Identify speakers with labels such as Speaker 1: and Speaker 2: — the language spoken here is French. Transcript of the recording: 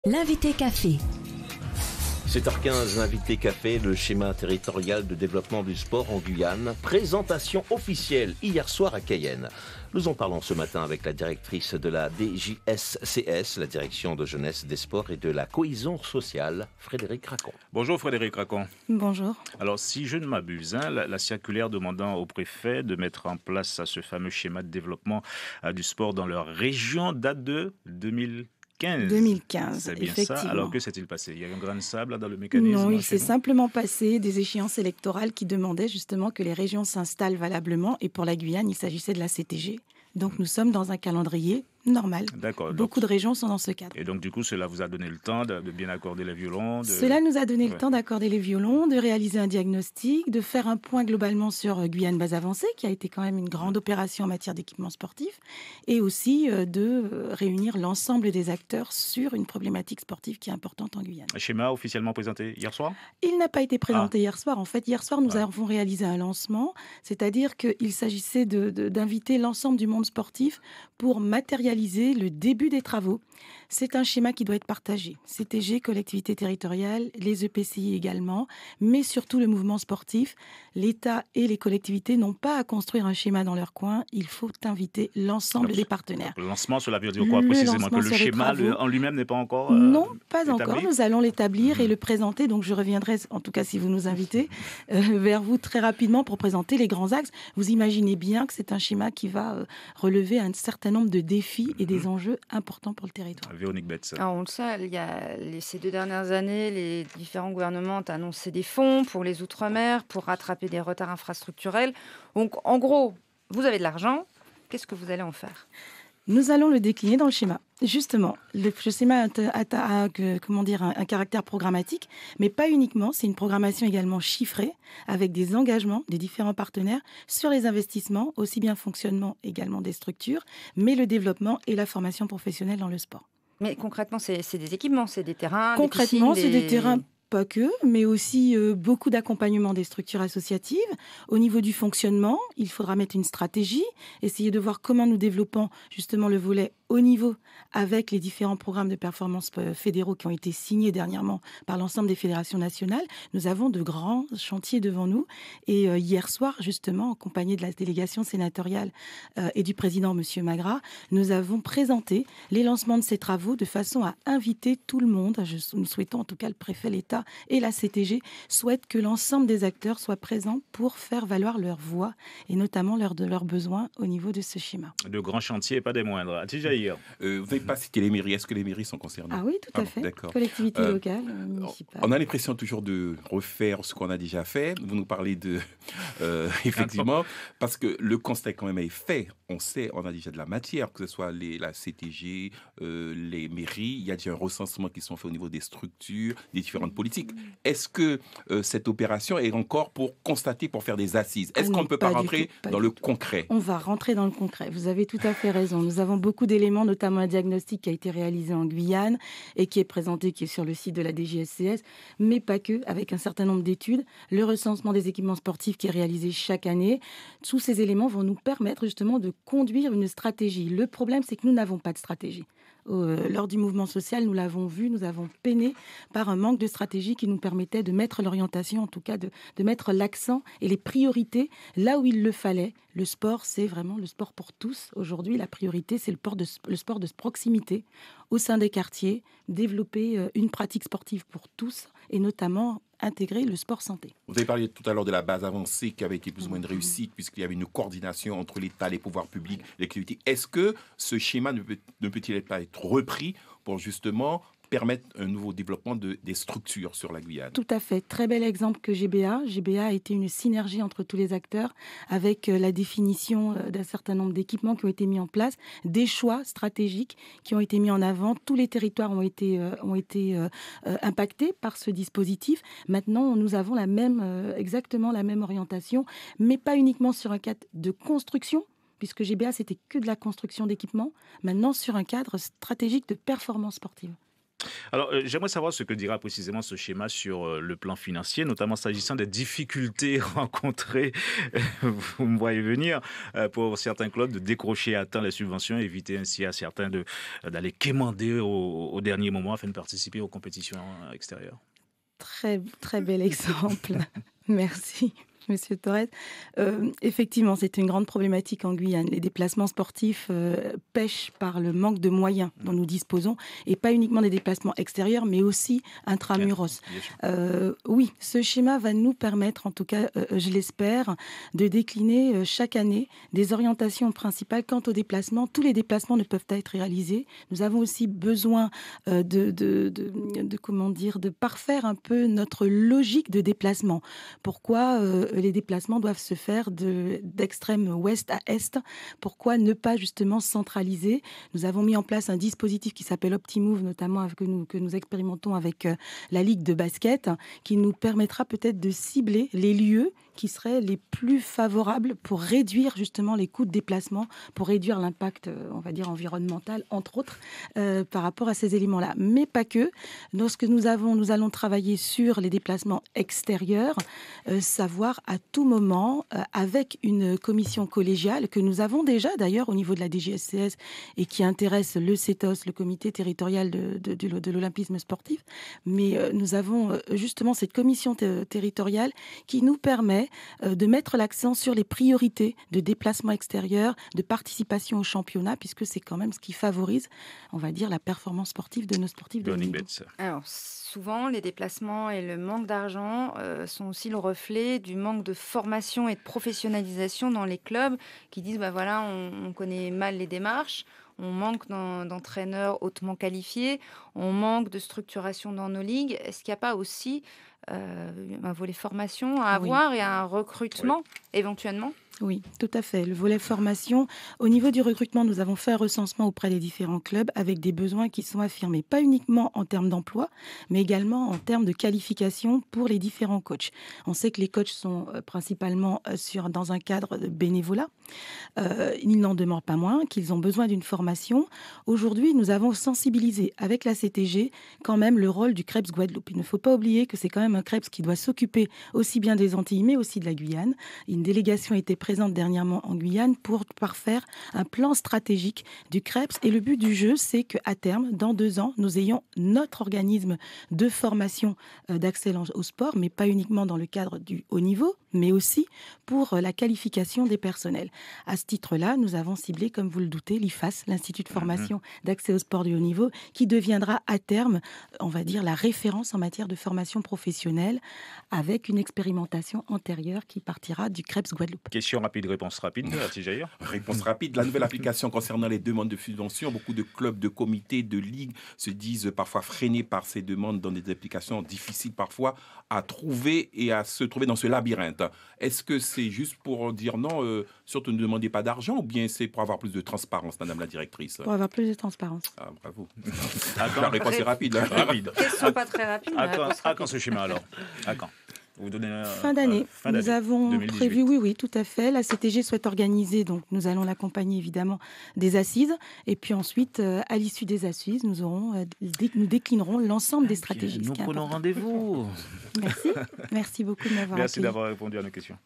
Speaker 1: L'invité café.
Speaker 2: 7h15, l'invité café, le schéma territorial de développement du sport en Guyane. Présentation officielle hier soir à Cayenne. Nous en parlons ce matin avec la directrice de la DJSCS, la direction de jeunesse, des sports et de la cohésion sociale, Frédéric Racon.
Speaker 3: Bonjour Frédéric Racon.
Speaker 4: Bonjour.
Speaker 3: Alors si je ne m'abuse, la circulaire demandant au préfet de mettre en place ce fameux schéma de développement du sport dans leur région date de 2015.
Speaker 4: 2015,
Speaker 3: c'est bien
Speaker 4: effectivement.
Speaker 3: ça. Alors que s'est-il passé? Il y a eu un grain de sable dans le mécanisme?
Speaker 4: Non, il s'est simplement passé des échéances électorales qui demandaient justement que les régions s'installent valablement. Et pour la Guyane, il s'agissait de la CTG. Donc nous sommes dans un calendrier normal.
Speaker 3: D'accord.
Speaker 4: Beaucoup de régions sont dans ce cadre.
Speaker 3: Et donc du coup, cela vous a donné le temps de bien accorder les violons
Speaker 4: Cela nous a donné le temps d'accorder les violons, de réaliser un diagnostic, de faire un point globalement sur Guyane Base Avancée, qui a été quand même une grande opération en matière d'équipement sportif, et aussi de réunir l'ensemble des acteurs sur une problématique sportive qui est importante en Guyane.
Speaker 3: Un schéma officiellement présenté hier soir?
Speaker 4: Il n'a pas été présenté hier soir. En fait, hier soir, nous avons réalisé un lancement, c'est-à-dire qu'il s'agissait d'inviter l'ensemble du monde sportif pour matérialiser le début des travaux. C'est un schéma qui doit être partagé. CTG, collectivités territoriales, les EPCI également, mais surtout le mouvement sportif. L'État et les collectivités n'ont pas à construire un schéma dans leur coin. Il faut inviter l'ensemble des partenaires.
Speaker 3: Le lancement, cela veut dire quoi précisément? Que le schéma en lui-même n'est pas encore
Speaker 4: Non, pas
Speaker 3: établi?
Speaker 4: encore. Nous allons l'établir et le présenter. Donc je reviendrai, en tout cas si vous nous invitez, vers vous très rapidement pour présenter les grands axes. Vous imaginez bien que c'est un schéma qui va relever un certain nombre de défis et des enjeux importants pour le territoire.
Speaker 3: Véronique Betts.
Speaker 5: Alors, on le sait, il y a ces 2 dernières années, les différents gouvernements ont annoncé des fonds pour les Outre-mer, pour rattraper des retards infrastructurels. Donc, en gros, vous avez de l'argent. Qu'est-ce que vous allez en faire?
Speaker 4: Nous allons le décliner dans le schéma. Justement, le schéma a un caractère programmatique, mais pas uniquement. C'est une programmation également chiffrée, avec des engagements des différents partenaires sur les investissements, aussi bien fonctionnement également des structures, mais le développement et la formation professionnelle dans le sport.
Speaker 5: Mais concrètement, c'est des équipements, c'est des terrains,
Speaker 4: concrètement,
Speaker 5: des piscines,
Speaker 4: c'est des terrains. Pas que, mais aussi beaucoup d'accompagnement des structures associatives. Au niveau du fonctionnement, il faudra mettre une stratégie, essayer de voir comment nous développons justement le volet haut niveau avec les différents programmes de performance fédéraux qui ont été signés dernièrement par l'ensemble des fédérations nationales. Nous avons de grands chantiers devant nous. Et hier soir, justement, accompagné de la délégation sénatoriale et du président, M. Magra, nous avons présenté les lancements de ces travaux de façon à inviter tout le monde. Nous souhaitons, en tout cas, le préfet, l'État et la CTG souhaitent que l'ensemble des acteurs soient présents pour faire valoir leur voix et notamment leurs besoins au niveau de ce schéma.
Speaker 3: De grands chantiers, pas des moindres.
Speaker 6: Vous n'avez pas cité les mairies. Est-ce que les mairies sont concernées?
Speaker 4: Ah oui, tout à fait.
Speaker 6: D'accord.
Speaker 4: Collectivités locales, municipales.
Speaker 6: On a l'impression toujours de refaire ce qu'on a déjà fait. Vous nous parlez de... effectivement, parce que le constat quand même est fait. On sait, on a déjà de la matière, que ce soit la CTG, les mairies. Il y a déjà un recensement qui sont faits au niveau des structures, des différentes politiques. Est-ce que cette opération est encore pour constater, pour faire des assises? Est-ce qu'on ne peut pas rentrer dans le concret?
Speaker 4: On va rentrer dans le concret. Vous avez tout à fait raison. Nous avons beaucoup d'éléments, notamment un diagnostic qui a été réalisé en Guyane et qui est présenté, qui est sur le site de la DJSCS, mais pas que, avec un certain nombre d'études. Le recensement des équipements sportifs qui est réalisé chaque année. Tous ces éléments vont nous permettre justement de conduire une stratégie. Le problème, c'est que nous n'avons pas de stratégie. Lors du mouvement social, nous l'avons vu, nous avons peiné par un manque de stratégie qui nous permettait de mettre l'orientation, en tout cas de mettre l'accent et les priorités là où il le fallait. Le sport, c'est vraiment le sport pour tous. Aujourd'hui, la priorité, c'est le sport de proximité au sein des quartiers, développer une pratique sportive pour tous et notamment intégrer le sport santé.
Speaker 6: Vous avez parlé tout à l'heure de la base avancée qui avait été plus ou moins une réussite puisqu'il y avait une coordination entre l'État, les pouvoirs publics, les collectivités. Est-ce que ce schéma ne peut-il pas être repris pour justement permettre un nouveau développement des structures sur la Guyane?
Speaker 4: Tout à fait. Très bel exemple que GBA. GBA a été une synergie entre tous les acteurs avec la définition d'un certain nombre d'équipements qui ont été mis en place, des choix stratégiques qui ont été mis en avant. Tous les territoires ont été impactés par ce dispositif. Maintenant, nous avons exactement la même orientation, mais pas uniquement sur un cadre de construction, puisque GBA, c'était que de la construction d'équipements. Maintenant, sur un cadre stratégique de performance sportive.
Speaker 3: Alors, j'aimerais savoir ce que dira précisément ce schéma sur le plan financier, notamment s'agissant des difficultés rencontrées, vous me voyez venir, pour certains clubs de décrocher à temps les subventions, éviter ainsi à certains d'aller quémander au dernier moment afin de participer aux compétitions extérieures.
Speaker 4: Très, très bel exemple. Merci. Monsieur Torres, effectivement, c'est une grande problématique en Guyane. Les déplacements sportifs pêchent par le manque de moyens dont nous disposons, et pas uniquement des déplacements extérieurs, mais aussi intramuros. Oui, ce schéma va nous permettre, en tout cas, je l'espère, de décliner chaque année des orientations principales quant aux déplacements. Tous les déplacements ne peuvent pas être réalisés. Nous avons aussi besoin de parfaire un peu notre logique de déplacement. Pourquoi les déplacements doivent se faire d'extrême ouest à est. Pourquoi ne pas justement centraliser? Nous avons mis en place un dispositif qui s'appelle OptiMove, notamment que nous expérimentons avec la Ligue de basket, qui nous permettra peut-être de cibler les lieux qui seraient les plus favorables pour réduire justement les coûts de déplacement, pour réduire l'impact, on va dire, environnemental, entre autres, par rapport à ces éléments-là. Mais pas que. Lorsque nous allons travailler sur les déplacements extérieurs, savoir à tout moment, avec une commission collégiale que nous avons déjà d'ailleurs au niveau de la DGSCS et qui intéresse le CETOS, le comité territorial de l'olympisme sportif, mais nous avons justement cette commission territoriale qui nous permet de mettre l'accent sur les priorités de déplacement extérieur, de participation au championnat, puisque c'est quand même ce qui favorise, on va dire, la performance sportive de nos sportifs de haut niveau.
Speaker 5: Alors, souvent, les déplacements et le manque d'argent sont aussi le reflet du manque de formation et de professionnalisation dans les clubs qui disent, on connaît mal les démarches, on manque d'entraîneurs hautement qualifiés, on manque de structuration dans nos ligues. Est-ce qu'il n'y a pas aussi un volet formation à avoir et un recrutement éventuellement?
Speaker 4: Oui, tout à fait. Le volet formation, au niveau du recrutement, nous avons fait un recensement auprès des différents clubs avec des besoins qui sont affirmés, pas uniquement en termes d'emploi, mais également en termes de qualification pour les différents coachs. On sait que les coachs sont principalement dans un cadre de bénévolat. Il n'en demeure pas moins qu'ils ont besoin d'une formation. Aujourd'hui, nous avons sensibilisé avec la CTG quand même le rôle du CREPS Guadeloupe. Il ne faut pas oublier que c'est quand même un CREPS qui doit s'occuper aussi bien des Antilles, mais aussi de la Guyane. Une délégation a été présente dernièrement en Guyane pour parfaire un plan stratégique du CREPS. Et le but du jeu, c'est qu'à terme, dans 2 ans, nous ayons notre organisme de formation d'excellence au sport, mais pas uniquement dans le cadre du haut niveau, mais aussi pour la qualification des personnels. À ce titre-là, nous avons ciblé, comme vous le doutez, l'IFAS, l'Institut de formation d'accès au sport du haut niveau, qui deviendra à terme, on va dire, la référence en matière de formation professionnelle, avec une expérimentation antérieure qui partira du CREPS Guadeloupe.
Speaker 3: Question rapide, réponse rapide, Jair.
Speaker 6: Réponse rapide. La nouvelle application concernant les demandes de subventions, beaucoup de clubs, de comités, de ligues se disent parfois freinés par ces demandes dans des applications difficiles parfois à trouver et à se trouver dans ce labyrinthe. Est-ce que c'est juste pour dire non, surtout ne demandez pas d'argent, ou bien c'est pour avoir plus de transparence, Madame la directrice?
Speaker 4: Pour avoir plus de transparence.
Speaker 6: Ah, bravo. La réponse est rapide.
Speaker 3: Rapide.
Speaker 5: Question pas très rapide.
Speaker 3: À quand ce schéma alors? À quand? Vous donnez
Speaker 4: fin d'année. Nous avons
Speaker 3: 2018.
Speaker 4: prévu, oui, tout à fait. La CTG souhaite organiser, donc nous allons l'accompagner évidemment des assises. Et puis ensuite, à l'issue des assises, nous déclinerons l'ensemble des stratégies.
Speaker 3: Nous prenons rendez-vous.
Speaker 4: Merci beaucoup de m'avoir
Speaker 3: Merci
Speaker 4: accueilli.
Speaker 3: d'avoir répondu à nos questions.